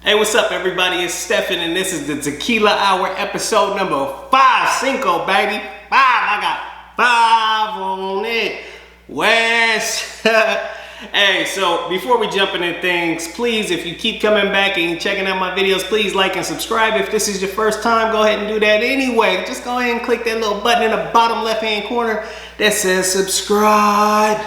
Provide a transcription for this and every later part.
Hey, what's up, everybody? It's Stefan, and this is the Tequila Hour episode number 5, Cinco, baby. 5, I got 5 on it. West. Hey, so before we jump into things, please, if you keep coming back and checking out my videos, please like and subscribe. If this is your first time, go ahead and do that anyway. Just go ahead and click that little button in the bottom left-hand corner that says subscribe.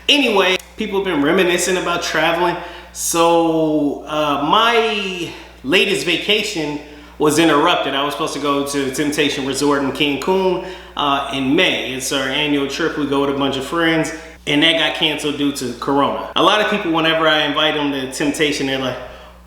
Anyway, people have been reminiscing about traveling. So my latest vacation was interrupted. I was supposed to go to Temptation Resort in Cancun in May. It's our annual trip. We go with a bunch of friends, and that got canceled due to Corona. A lot of people, whenever I invite them to Temptation, they're like,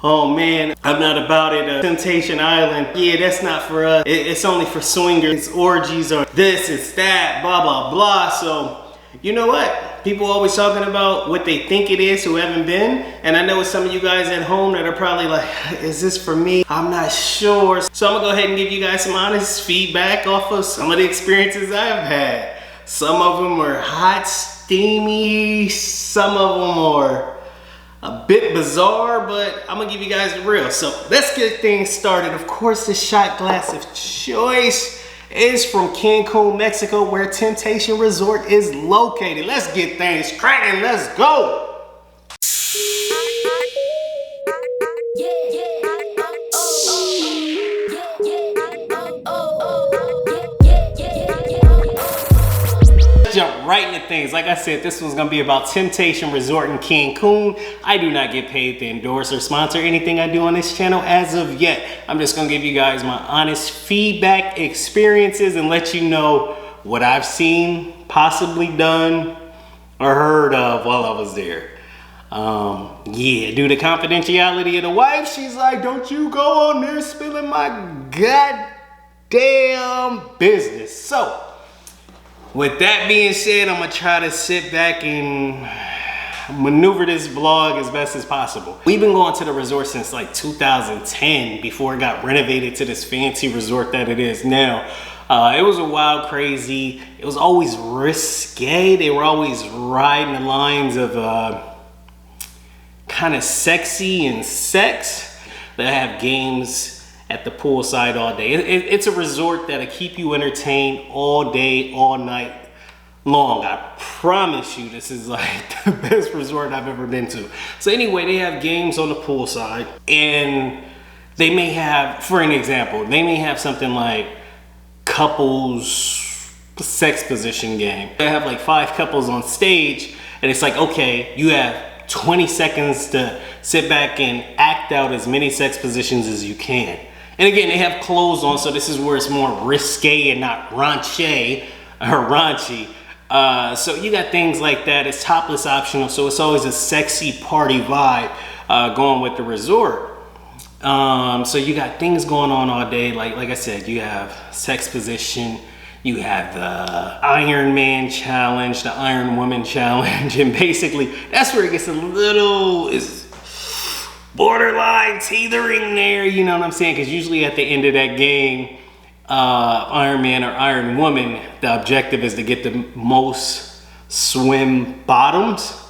oh man, I'm not about it. Temptation Island, yeah, that's not for us. It's only for swingers. It's orgies or this, it's that, blah, blah, blah. So, you know what? People always talking about what they think it is who haven't been. And I know with some of you guys at home that are probably like, is this for me? I'm not sure. So I'm gonna go ahead and give you guys some honest feedback off of some of the experiences I've had. Some of them are hot, steamy. Some of them are a bit bizarre, but I'm gonna give you guys the real. So let's get things started. Of course, the shot glass of choice is from Cancun, Mexico, where Temptation Resort is located. Let's get things cracking. Let's go. Jump right into things. Like I said, this was gonna be about Temptation Resort in Cancun. I do not get paid to endorse or sponsor anything I do on this channel as of yet. I'm just gonna give you guys my honest feedback, experiences, and let you know what I've seen, possibly done, or heard of while I was there. Yeah, due to confidentiality of the wife, she's like, don't you go on there spilling my goddamn business. So, with that being said, I'm gonna try to sit back and maneuver this vlog as best as possible. We've been going to the resort since like 2010 before it got renovated to this fancy resort that it is now. It was a wild, crazy, it was always risque. They were always riding the lines of kind of sexy and sex. They have games at the poolside all day. It's a resort that'll keep you entertained all day, all night long. I promise you, this is like the best resort I've ever been to. So anyway, they have games on the poolside, and they may have, for an example, they may have something like couples sex position game. They have like 5 couples on stage, and it's like, okay, you have 20 seconds to sit back and act out as many sex positions as you can. And again, they have clothes on, so this is where it's more risque and not raunchy. So you got things like that. It's topless optional, so it's always a sexy party vibe going with the resort. So you got things going on all day. Like I said, you have sex position, you have the Iron Man challenge, the Iron Woman challenge, and basically that's where it gets a little borderline teetering there, you know what I'm saying? Because usually at the end of that game, Iron Man or Iron Woman, the objective is to get the most swim bottoms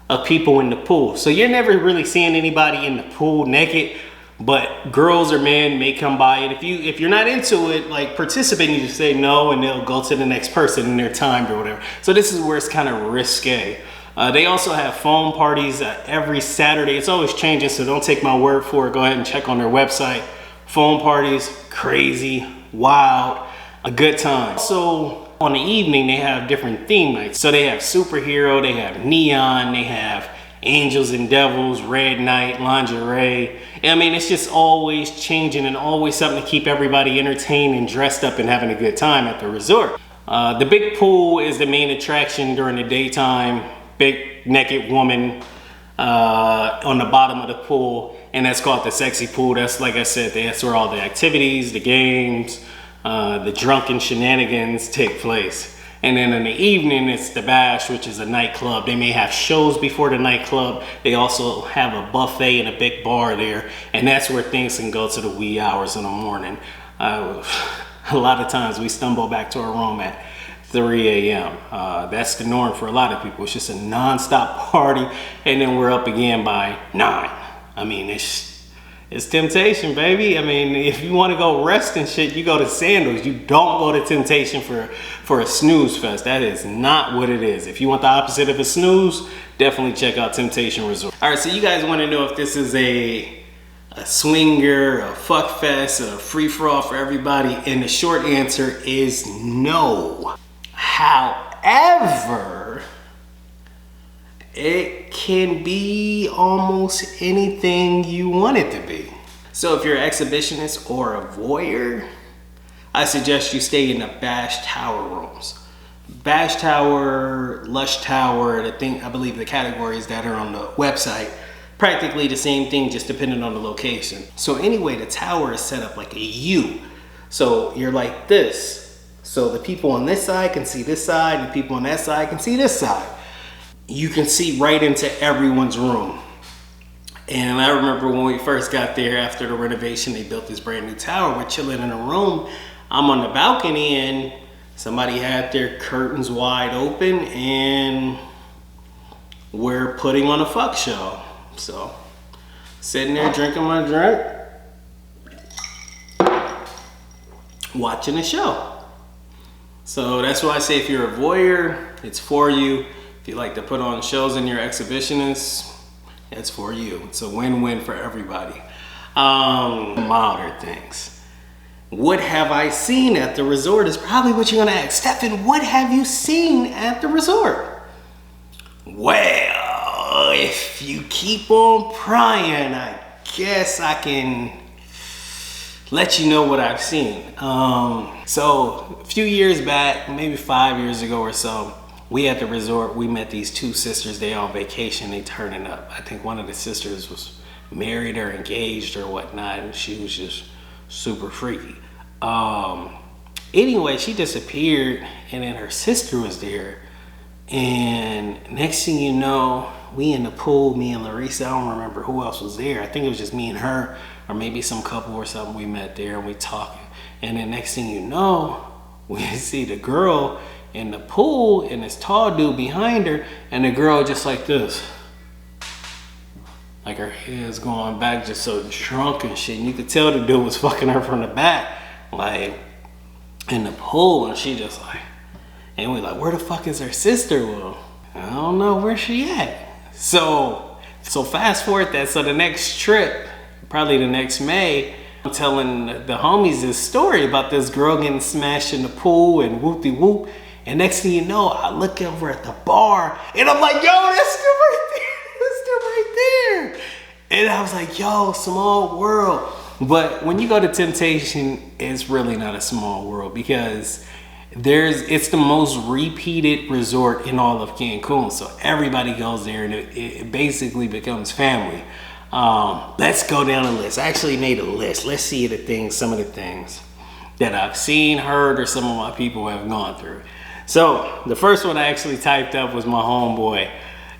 of people in the pool. So you're never really seeing anybody in the pool naked, but girls or men may come by, and if you're not into it, like participating, you just say no, and they'll go to the next person in their time or whatever. So this is where it's kind of risque. They also have foam parties every Saturday. It's always changing, so don't take my word for it. Go ahead and check on their website. Foam parties, crazy, wild, a good time. So on the evening, they have different theme nights. So they have superhero, they have neon, they have angels and devils, red night, lingerie. I mean, it's just always changing and always something to keep everybody entertained and dressed up and having a good time at the resort. The big pool is the main attraction during the daytime. Big naked woman on the bottom of the pool, and that's called the sexy pool. That's, like I said, that's where all the activities, the games, the drunken shenanigans take place. And then in the evening, it's the bash, which is a nightclub. They may have shows before the nightclub. They also have a buffet and a big bar there, and that's where things can go to the wee hours in the morning. A lot of times we stumble back to our room at 3 a.m. That's the norm for a lot of people. It's just a non-stop party, and then we're up again by 9. I mean, it's It's temptation, baby. I mean, if you want to go rest and shit, you go to Sandals. You don't go to temptation for a snooze fest. That is not what it is. If you want the opposite of a snooze, definitely check out Temptation Resort. All right, so you guys want to know if this is a swinger, a fuck fest, a free-for-all for everybody, and the short answer is no. However, it can be almost anything you want it to be. So if you're an exhibitionist or a voyeur, I suggest you stay in the Bash Tower rooms. Bash Tower, Lush Tower, I believe the categories that are on the website, practically the same thing, just depending on the location. So anyway, the tower is set up like a U. So you're like this. So the people on this side can see this side, and the people on that side can see this side. You can see right into everyone's room. And I remember when we first got there after the renovation, they built this brand new tower. We're chilling in a room. I'm on the balcony and somebody had their curtains wide open and we're putting on a fuck show. So, sitting there drinking my drink, watching the show. So that's why I say if you're a voyeur, it's for you. If you like to put on shows and you're exhibitionists, it's for you. It's a win-win for everybody. Milder things. What have I seen at the resort is probably what you're gonna ask. Stefan, what have you seen at the resort? Well, if you keep on prying, I guess I can let you know what I've seen. So a few years back, maybe 5 years ago or so, we at the resort, we met these two sisters. They on vacation, they turning up. I think one of the sisters was married or engaged or whatnot, and she was just super freaky. Anyway, she disappeared, and then her sister was there. And next thing you know, we in the pool, me and Larissa, I don't remember who else was there. I think it was just me and her, or maybe some couple or something we met there, and we talking. And then next thing you know, we see the girl in the pool and this tall dude behind her, and the girl just like this. Like her head's going back, just so drunk and shit. And you could tell the dude was fucking her from the back, like in the pool, and she just like, and we like, where the fuck is her sister? Well, I don't know, where's she at? So fast forward that, so the next trip, probably the next May, I'm telling the homies this story about this girl getting smashed in the pool and whoop-de-whoop. And next thing you know, I look over at the bar and I'm like, yo, that's still right there. That's still right there. And I was like, yo, small world. But when you go to Temptation, it's really not a small world because it's the most repeated resort in all of Cancun. So everybody goes there and it basically becomes family. Let's go down the list. I actually made a list. Let's see some of the things that I've seen, heard, or some of my people have gone through. So the first one I actually typed up was my homeboy.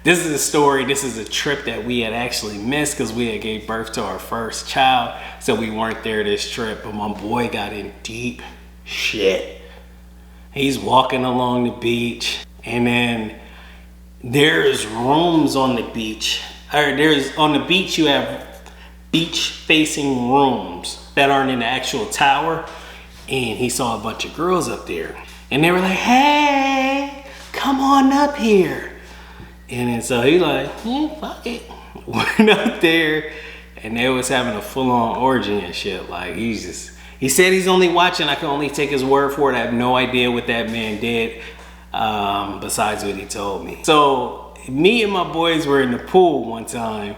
This is a story. This is a trip that we had actually missed because we had gave birth to our first child. So we weren't there this trip, but my boy got in deep shit. He's walking along the beach, and then there's rooms on the beach. On the beach, you have beach facing rooms that aren't in the actual tower. And he saw a bunch of girls up there. And they were like, hey, come on up here. And then so he like, yeah, fuck it. Went up there and they was having a full-on orgy and shit. Like he said he's only watching. I can only take his word for it. I have no idea what that man did besides what he told me. So me and my boys were in the pool one time.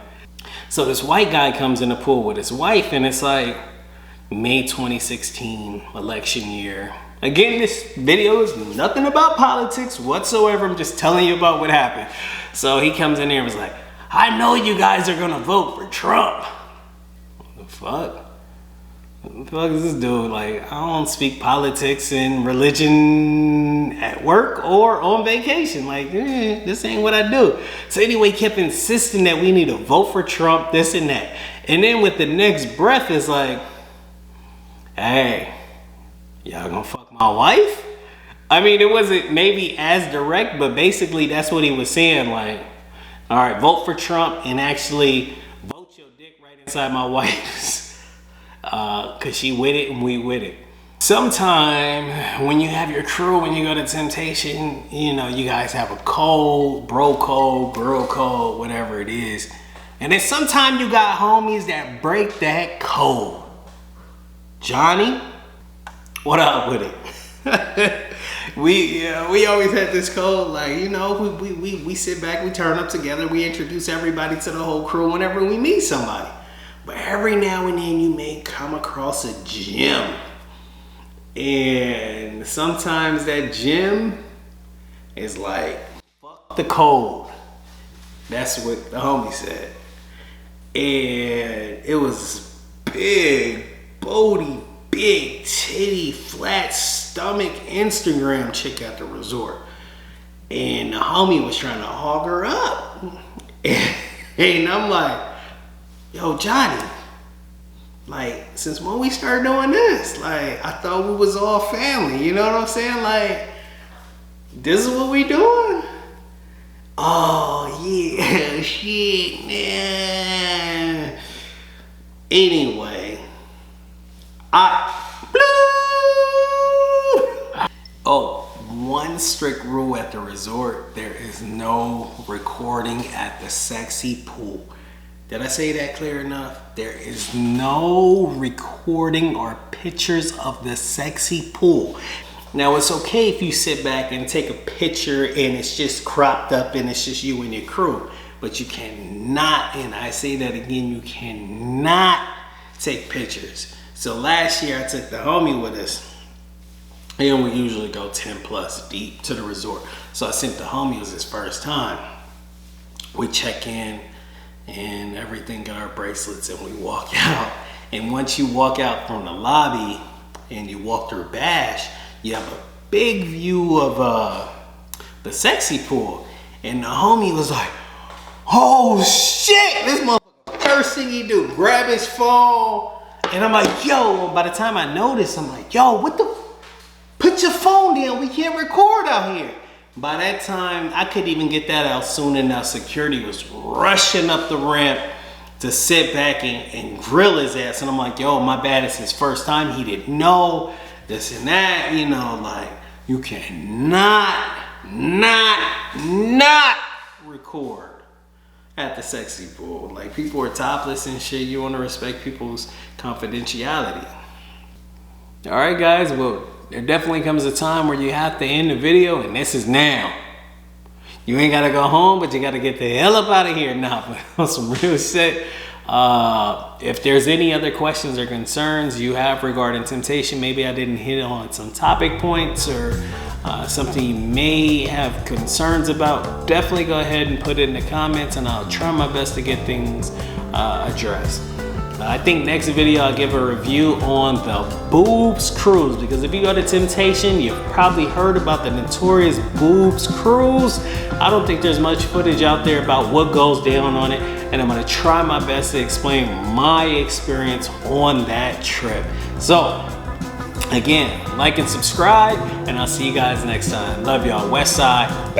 So this white guy comes in the pool with his wife, and it's like May 2016 election year. Again, this video is nothing about politics whatsoever. I'm just telling you about what happened. So he comes in there and was like, I know you guys are gonna vote for Trump. What the fuck? What the fuck is this dude? Like, I don't speak politics and religion at work or on vacation. Like, this ain't what I do. So anyway, he kept insisting that we need to vote for Trump, this and that. And then with the next breath, it's like, hey, y'all gonna fuck my wife? I mean, it wasn't maybe as direct, but basically that's what he was saying. Like, all right, vote for Trump and actually vote your dick right inside my wife's Cause she with it and we with it. Sometime when you have your crew, when you go to Temptation, you know, you guys have a code, bro code, girl code, whatever it is. And then sometime you got homies that break that code. Johnny, what up with it? we always had this code, like, you know, we sit back, we turn up together, we introduce everybody to the whole crew whenever we meet somebody. But every now and then you may come across a gym. And sometimes that gym is like, fuck the code. That's what the homie said. And it was big, booty, big titty, flat stomach Instagram chick at the resort. And the homie was trying to hog her up. And I'm like, yo, Johnny, like, since when we started doing this? Like, I thought we was all family, you know what I'm saying? Like, this is what we doing? Oh, yeah, shit, man. Anyway, one strict rule at the resort: there is no recording at the sexy pool. Did I say that clear enough? There is no recording or pictures of the sexy pool. Now, it's okay if you sit back and take a picture and it's just cropped up and it's just you and your crew, but you cannot, and I say that again, you cannot take pictures. So last year I took the homie with us, and we usually go 10 plus deep to the resort. So I sent the homie, it was his first time. We check in and everything, got our bracelets, and we walk out. And once you walk out from the lobby and you walk through Bash, you have a big view of the sexy pool. And the homie was like, oh shit, this motherfucker, first thing he do, grab his phone. And I'm like, yo, by the time I noticed, I'm like, yo, what the, put your phone down, we can't record out here. By that time, I couldn't even get that out soon enough. Security was rushing up the ramp to sit back and grill his ass. And I'm like, yo, my bad, it's his first time. He didn't know this and that, you know, like, you cannot not record at the sexy pool. Like, people are topless and shit. You want to respect people's confidentiality. All right, guys, well, there definitely comes a time where you have to end the video, and this is now. You ain't gotta go home, but you gotta get the hell up out of here now. But on some real shit, if there's any other questions or concerns you have regarding Temptation, maybe I didn't hit on some topic points or something you may have concerns about, definitely go ahead and put it in the comments, and I'll try my best to get things addressed. I think next video I'll give a review on the boobs cruise, because if you go to Temptation, you've probably heard about the notorious boobs cruise. I don't think there's much footage out there about what goes down on it, and I'm gonna try my best to explain my experience on that trip. So again, like and subscribe, and I'll see you guys next time. Love y'all, West Side.